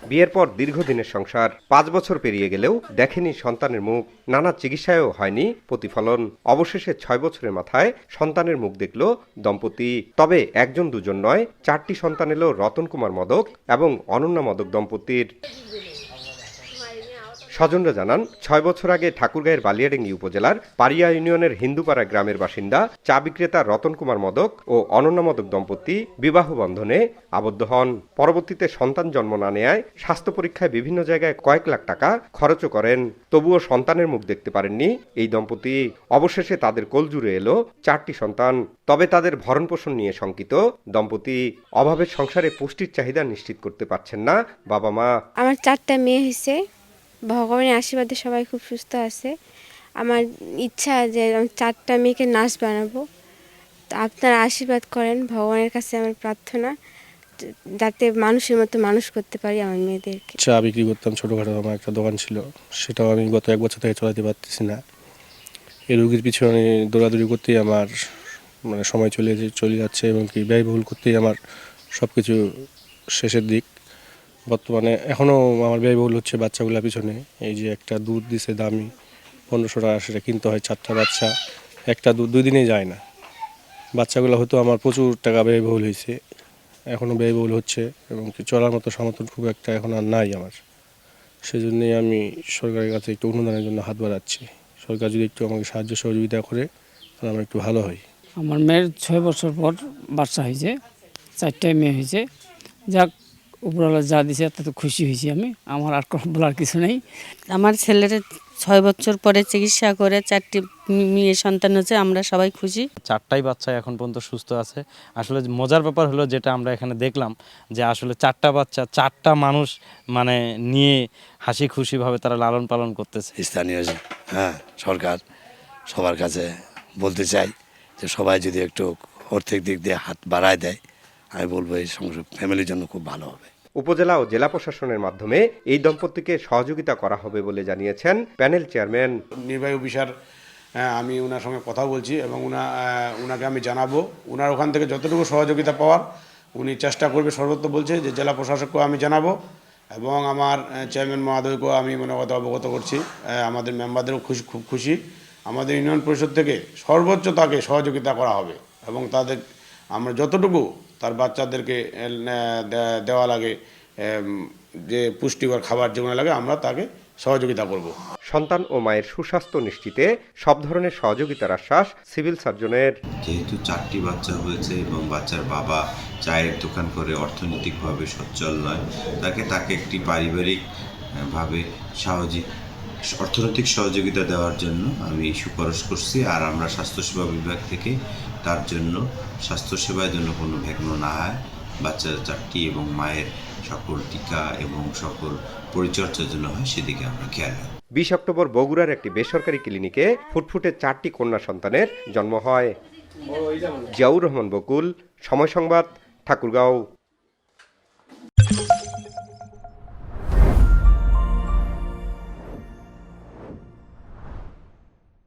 বিয়ের পর দীর্ঘদিনের সংসার ৫ বছর পেরিয়ে গেলেও দেখেনি সন্তানের মুখ, নানা চিকিৎসায়ও হয়নি প্রতিফলন। অবশেষে ৬ বছরের মাথায় সন্তানের মুখ দেখল দম্পতি। তবে একজন দুজন নয়, ৪টি সন্তান এলো রতন কুমার মোদক এবং অনন্যা মোদক দম্পতির। স্বজনরা জানান, ৬ বছর আগে ঠাকুরগাঁয়ের বালিয়াডাঙ্গি উপজেলার পারিয়া ইউনিয়নের হিন্দুপাড়া গ্রামের বাসিন্দা চা বিক্রেতা রতন কুমার মোদক ও অনন্যা মোদক দম্পতি বিবাহ বন্ধনে আবদ্ধ হন। পরবর্তীতে সন্তান জন্ম না নেয়ায় স্বাস্থ্য পরীক্ষায় বিভিন্ন জায়গায় কয়েক লাখ টাকা খরচও করেন। তবুও সন্তানের মুখ দেখতে পারেননি এই দম্পতি। অবশেষে তাদের কোলজুড়ে এলো ৪টি সন্তান। তবে তাদের ভরণ পোষণ নিয়ে শঙ্কিত দম্পতি। অভাবের সংসারে পুষ্টির চাহিদা নিশ্চিত করতে পারছেন না বাবা মা। আমার 4টা মেয়ে হয়েছে, ভগবানের আশীর্বাদে সবাই খুব সুস্থ আছে। আমার ইচ্ছা যে আমি 4টা মেয়েকে নার্স বানাবো। তো আপনারা আশীর্বাদ করেন, ভগবানের কাছে আমার প্রার্থনা যাতে মানুষের মতো মানুষ করতে পারি আমার মেয়েদেরকে। চা বিক্রি করতাম, ছোটোখাটো আমার একটা দোকান ছিল, সেটাও আমি গত 1 বছর থেকে চালাতে পারতেছি না। এই রোগীর পিছনে দৌড়াদৌড়ি করতেই আমার সময় চলে যাচ্ছে এবং কি ব্যয়বহুল করতেই আমার সব কিছু শেষের দিক। বর্তমানে এখনও আমার ব্যয়বহুল হচ্ছে বাচ্চাগুলোর পিছনে। এই যে একটা দুধ দিছে দামি 1500 টাকা, সেটা কিনতে হয় 4টা বাচ্চা, একটা দুধ 2 দিনেই যায় না। বাচ্চাগুলো হয়তো আমার প্রচুর টাকা ব্যয়বহুল হয়েছে, এখনও ব্যয়বহুল হচ্ছে এবং কি চলার মতো সামর্থ্য খুব একটা এখন আর নাই আমার। সেজন্যই আমি সরকারের কাছে একটু অনুদানের জন্য হাত বাড়াচ্ছি। সরকার যদি একটু আমাকে সাহায্য সহযোগিতা করে তাহলে আমার একটু ভালো হয়। আমার মেয়ের 6 বছর পর বাচ্চা হয়েছে, 4টাই মেয়ে হয়েছে। যাক, উপরওয়ালা যা দিছে তাতে খুশি হয়েছি আমি, আমার আর বলার কিছু নেই। আমার ছেলের 6 বছর পরে চিকিৎসা করে 4টি মেয়ে সন্তান হচ্ছে, আমরা সবাই খুশি। 4টাই বাচ্চা এখন পর্যন্ত সুস্থ আছে। আসলে মজার ব্যাপার হলো যেটা আমরা এখানে দেখলাম যে আসলে 4টা বাচ্চা 4টা মানুষ নিয়ে হাসি খুশিভাবে তারা লালন পালন করতেছে। স্থানীয় সরকার সবার কাছে বলতে চাই যে সবাই যদি একটু আর্থিক দিক দিয়ে হাত বাড়ায় দেয়, আমি বলবো এই ফ্যামিলির জন্য খুব ভালো হবে। উপজেলা ও জেলা প্রশাসনের মাধ্যমে এই দম্পতিকে সহযোগিতা করা হবে বলে জানিয়েছেন প্যানেল চেয়ারম্যান। নির্বাহী অফিসার, আমি ওনার সঙ্গে কথা বলছি এবং ওনাকে আমি জানাবো ওনার ওখান থেকে যতটুকু সহযোগিতা পাওয়ার উনি চেষ্টা করবে সর্বত্র বলছে। যে জেলা প্রশাসককেও আমি জানাবো এবং আমার চেয়ারম্যান মহোদয়কেও আমি কথা অবগত করছি। আমাদের মেম্বারদেরও খুব খুশি। আমাদের ইউনিয়ন পরিষদ থেকে সর্বোচ্চ তাকে সহযোগিতা করা হবে এবং তাদের আমরা যতটুকু তার বাচ্চাদেরকে দেওয়া লাগে, যে পুষ্টিকর খাবার যেগুলো লাগে, আমরা তাকে সহযোগিতা করব। সন্তান ও মায়ের সুস্বাস্থ্য নিশ্চিতে সব ধরনের সহযোগিতার আশ্বাস সিভিল সার্জনের। যেহেতু 4টি বাচ্চা হয়েছে এবং বাচ্চার বাবা চায়ের দোকান করে অর্থনৈতিকভাবে সচ্ছল নয়, তাকে একটি পারিবারিকভাবে অর্থনৈতিক সহযোগিতা দেওয়ার জন্য আমি সুপারিশ করছি। আর আমরা স্বাস্থ্যসেবা বিভাগ থেকে তার জন্য স্বাস্থ্যসেবার জন্য কোনো বিঘ্ন না হয়, বাচ্চা 4টি এবং মায়ের সকল টিকা এবং সকল পরিচর্যার জন্য হয়, সেদিকে আমরা খেয়াল রাখি। 20 অক্টোবর বগুড়ার একটি বেসরকারি ক্লিনিকে ফুটফুটে 4টি কন্যা সন্তানের জন্ম হয়। জিয়াউর রহমান বকুল, সময় সংবাদ, ঠাকুরগাঁও।